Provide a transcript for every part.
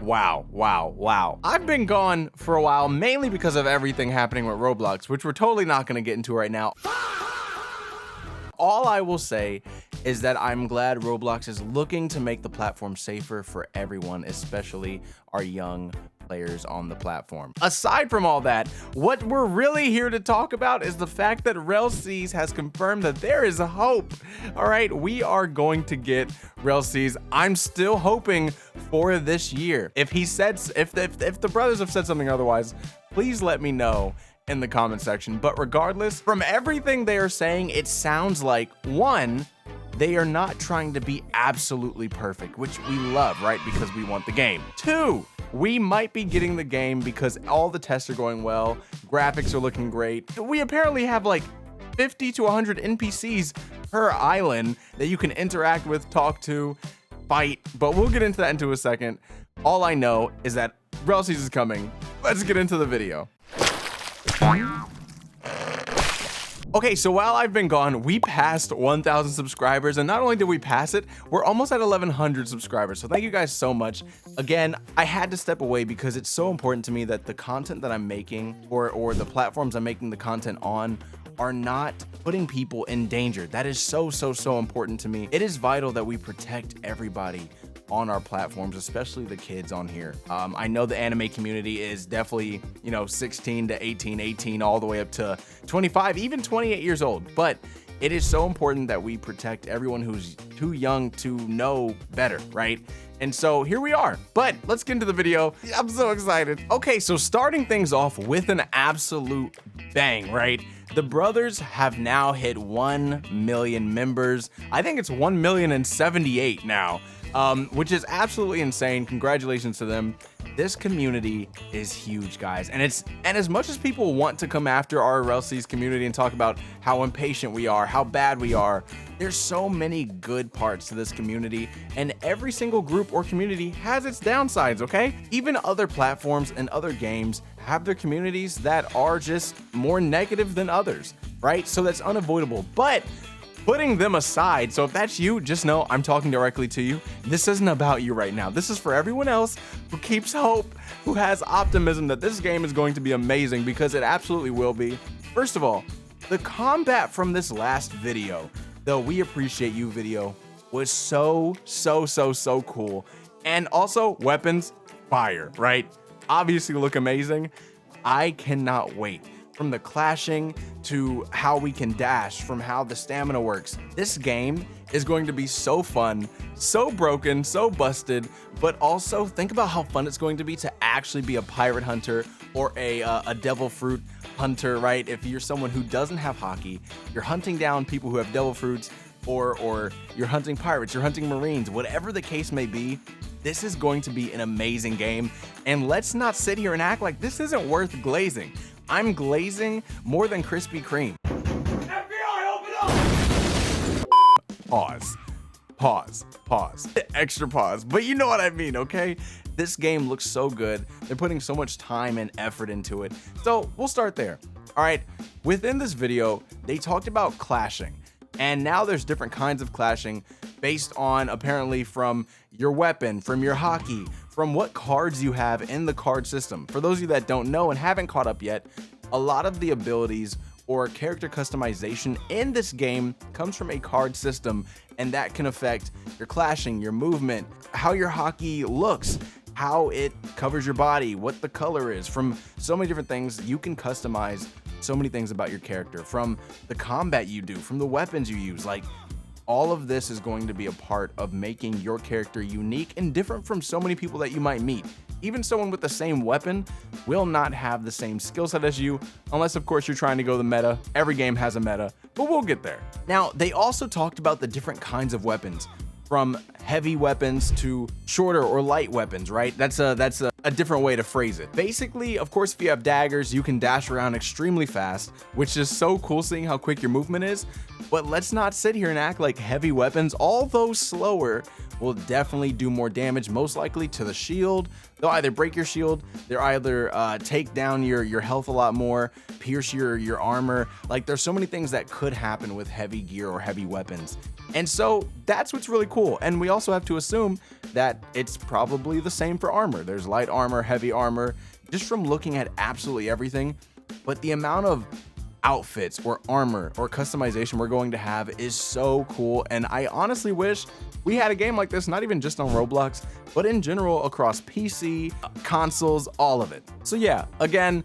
Wow. I've been gone for a while, mainly because of everything happening with Roblox, which we're totally not going to get into right now. All I will say is that I'm glad Roblox is looking to make the platform safer for everyone, especially our young players on the platform. Aside from all that, what we're really here to talk about is the fact that Rell Seas has confirmed that there is hope. All right, we are going to get Rell Seas. I'm still hoping for this year. If the brothers have said something otherwise, please let me know in the comment section. But regardless, from everything they are saying, it sounds like, one, they are not trying to be absolutely perfect, which we love, right? Because we want the game. Two, we might be getting the game because all the tests are going well, graphics are looking great. We apparently have like 50 to 100 NPCs per island that you can interact with, talk to, fight, but we'll get into that into a second. All I know is that Rell Seas is coming. Let's get into the video. Okay, so while I've been gone, we passed 1,000 subscribers, and not only did we pass it, we're almost at 1,100 subscribers. So thank you guys so much. Again, I had to step away because it's so important to me that the content that I'm making or the platforms I'm making the content on are not putting people in danger. That is so important to me. It is vital that we protect everybody on our platforms, especially the kids on here. I know the anime community is definitely, 16 to 18, all the way up to 25, even 28 years old. But it is so important that we protect everyone who's too young to know better, right? And so here we are, but let's get into the video. I'm so excited. Okay, so starting things off with an absolute bang, right? The brothers have now hit 1 million members. I think it's 1,078,000 now. Which is absolutely insane. Congratulations to them. This community is huge, guys. And as much as people want to come after our Rell Seas community and talk about how impatient we are, how bad we are, there's so many good parts to this community, and every single group or community has its downsides, okay? Even other platforms and other games have their communities that are just more negative than others, right? So that's unavoidable. But putting them aside, so if that's you, just know I'm talking directly to you. This isn't about you right now. This is for everyone else who keeps hope, who has optimism that this game is going to be amazing, because it absolutely will be. First of all, the combat from this last video, the We Appreciate You video, was so cool. And also, weapons, fire, right? Obviously look amazing. I cannot wait. From the clashing to how we can dash, from how the stamina works. This game is going to be so fun, so broken, so busted, but also think about how fun it's going to be to actually be a pirate hunter or a devil fruit hunter, right? If you're someone who doesn't have hockey, you're hunting down people who have devil fruits, or you're hunting pirates, you're hunting marines, whatever the case may be, this is going to be an amazing game. And let's not sit here and act like this isn't worth glazing. I'm glazing more than Krispy Kreme. FBI, open up! Pause. Extra pause. But you know what I mean, okay? This game looks so good. They're putting so much time and effort into it. So we'll start there. All right, within this video, they talked about clashing. And now there's different kinds of clashing based on apparently from your weapon, from your hockey, from what cards you have in the card system. For those of you that don't know and haven't caught up yet, a lot of the abilities or character customization in this game comes from a card system, and that can affect your clashing, your movement, how your hockey looks, how it covers your body, what the color is. From so many different things, you can customize so many things about your character, from the combat you do, from the weapons you use. Like, all of this is going to be a part of making your character unique and different from so many people that you might meet. Even someone with the same weapon will not have the same skill set as you, unless of course you're trying to go the meta. Every game has a meta, but we'll get there. Now, they also talked about the different kinds of weapons, from heavy weapons to shorter or light weapons, right? That's a different way to phrase it. Basically, of course, if you have daggers, you can dash around extremely fast, which is so cool seeing how quick your movement is. But let's not sit here and act like heavy weapons, although slower, will definitely do more damage, most likely to the shield. They'll either break your shield, they'll either take down your health a lot more, pierce your armor. Like, there's so many things that could happen with heavy gear or heavy weapons. And so that's what's really cool. And we also have to assume that it's probably the same for armor. There's light armor, heavy armor, just from looking at absolutely everything. But the amount of outfits or armor or customization we're going to have is so cool, and I honestly wish we had a game like this, not even just on Roblox, but in general across PC, consoles, all of it. So yeah, again,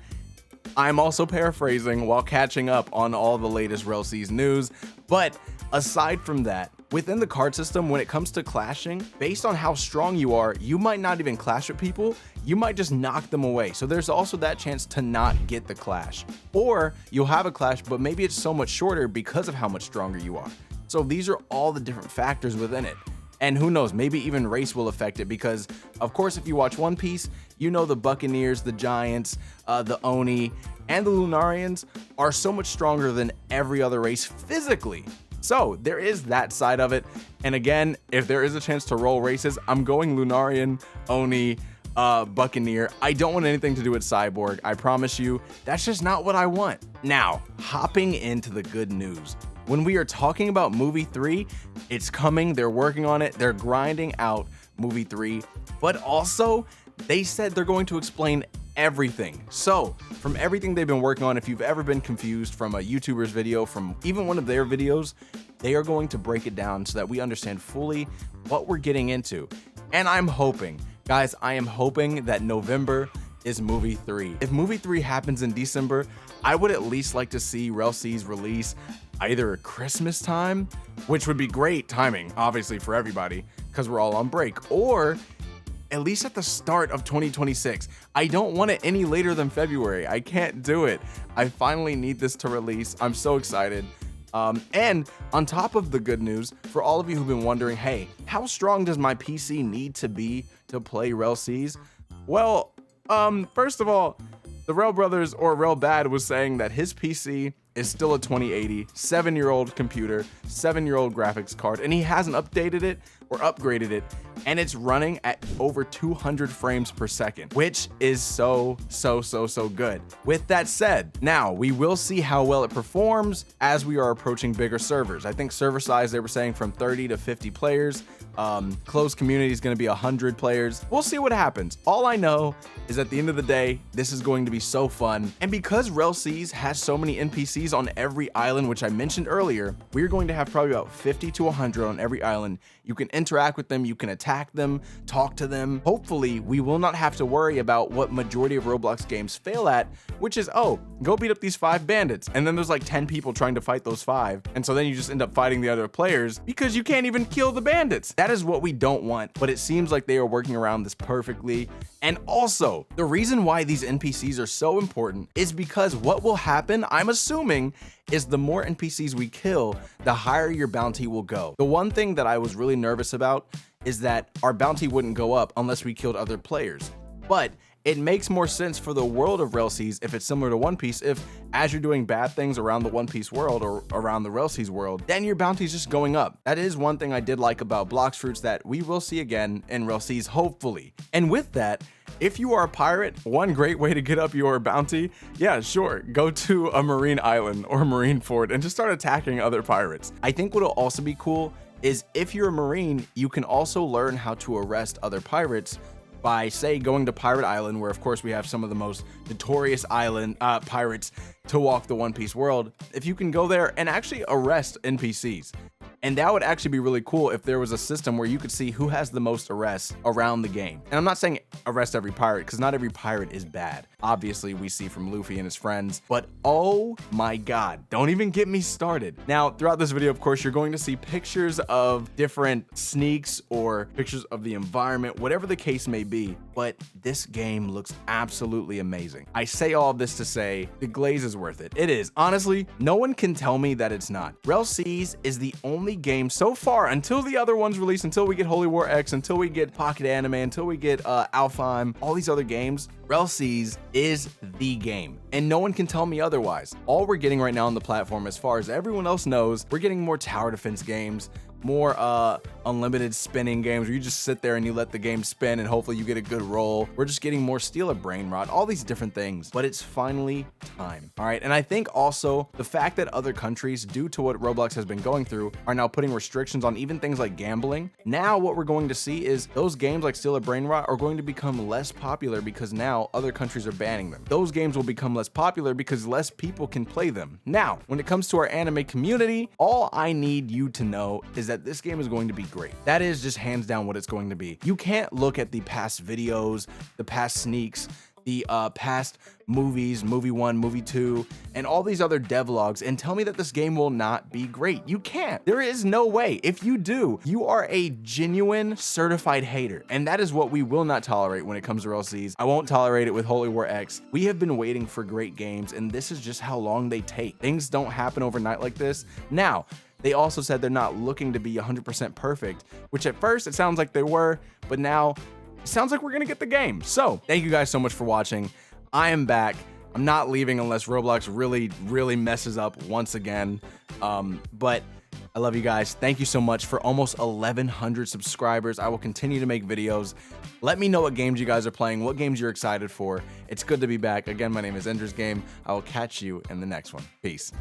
I'm also paraphrasing while catching up on all the latest Rell Seas news, but aside from that, within the card system, when it comes to clashing, based on how strong you are, you might not even clash with people, you might just knock them away. So there's also that chance to not get the clash. Or you'll have a clash, but maybe it's so much shorter because of how much stronger you are. So these are all the different factors within it. And who knows, maybe even race will affect it because, of course, if you watch One Piece, you know the Buccaneers, the Giants, the Oni, and the Lunarians are so much stronger than every other race physically. So there is that side of it. And again, if there is a chance to roll races, I'm going Lunarian, Oni, Buccaneer. I don't want anything to do with Cyborg. I promise you, that's just not what I want. Now, hopping into the good news. When we are talking about movie 3, it's coming, they're working on it, they're grinding out movie 3, but also they said they're going to explain everything. So from everything they've been working on, if you've ever been confused from a YouTuber's video, from even one of their videos, they are going to break it down so that we understand fully what we're getting into. And I'm hoping, guys, I am hoping that November is movie 3. If movie 3 happens in December, I would at least like to see Rell Seas release either Christmas time, which would be great timing, obviously, for everybody, because we're all on break, or at least at the start of 2026. I don't want it any later than February. I can't do it. I finally need this to release. I'm so excited. And on top of the good news, for all of you who've been wondering, hey, how strong does my PC need to be to play Rell Seas? Well, first of all, the Rell brothers, or Rell Bad, was saying that his PC is still a 2080, 7-year-old computer, 7-year-old graphics card, and he hasn't updated it or upgraded it, and it's running at over 200 frames per second, which is so good. With that said, now we will see how well it performs as we are approaching bigger servers. I think server size, they were saying from 30 to 50 players. Closed community is going to be 100 players. We'll see what happens. All I know is at the end of the day, this is going to be so fun. And because Rell Seas has so many NPCs on every island, which I mentioned earlier, we're going to have probably about 50 to 100 on every island. You can interact with them, you can attack them, talk to them. Hopefully, we will not have to worry about what majority of Roblox games fail at, which is, oh, go beat up these 5 bandits. And then there's like 10 people trying to fight those 5. And so then you just end up fighting the other players because you can't even kill the bandits. That is what we don't want, but it seems like they are working around this perfectly. And also, the reason why these NPCs are so important is because what will happen, I'm assuming, is the more NPCs we kill, the higher your bounty will go. The one thing that I was really nervous about is that our bounty wouldn't go up unless we killed other players. But it makes more sense for the world of Rell Seas if it's similar to One Piece. If as you're doing bad things around the One Piece world or around the Rell Seas world, then your bounty is just going up. That is one thing I did like about Blox Fruits that we will see again in Rell Seas, hopefully. And with that, if you are a pirate, one great way to get up your bounty, yeah, sure, go to a marine island or marine fort and just start attacking other pirates. I think what'll also be cool is if you're a marine, you can also learn how to arrest other pirates by, say, going to Pirate Island, where of course we have some of the most notorious island pirates to walk the One Piece world. If you can go there and actually arrest NPCs. And that would actually be really cool if there was a system where you could see who has the most arrests around the game. And I'm not saying arrest every pirate, because not every pirate is bad. Obviously, we see from Luffy and his friends, but oh my God, don't even get me started. Now, throughout this video, of course, you're going to see pictures of different sneaks or pictures of the environment, whatever the case may be, but this game looks absolutely amazing. I say all of this to say the glaze is worth it. It is. Honestly, no one can tell me that it's not. Rell Seas is the only game so far, until the other ones release, until we get Holy War X, until we get Pocket Anime, until we get Alfheim, all these other games, Rell Seas is the game, and no one can tell me otherwise. All we're getting right now on the platform, as far as everyone else knows, we're getting more tower defense games, more unlimited spinning games where you just sit there and you let the game spin and hopefully you get a good roll. We're just getting more steal a brain rot, all these different things, but it's finally time. All right. And I think also the fact that other countries, due to what Roblox has been going through, are now putting restrictions on even things like gambling. Now what we're going to see is those games like steal a brain rot are going to become less popular because now other countries are banning them. Those games will become less popular because less people can play them. Now, when it comes to our anime community, all I need you to know is that this game is going to be great. That is just hands down what it's going to be. You can't look at the past videos, the past sneaks, the past movies, movie 1, movie 2, and all these other devlogs and tell me that this game will not be great. You can't. There is no way. If you do, you are a genuine certified hater. And that is what we will not tolerate when it comes to Rell Seas. I won't tolerate it with Holy War X. We have been waiting for great games, and this is just how long they take. Things don't happen overnight like this. Now, they also said they're not looking to be 100% perfect, which at first it sounds like they were, but now sounds like we're gonna get the game. So thank you guys so much for watching. I am back. I'm not leaving unless Roblox really messes up once again. But I love you guys. Thank you so much for almost 1,100 subscribers. I will continue to make videos. Let me know what games you guys are playing, what games you're excited for. It's good to be back. Again, my name is Ender's Game. I will catch you in the next one. Peace.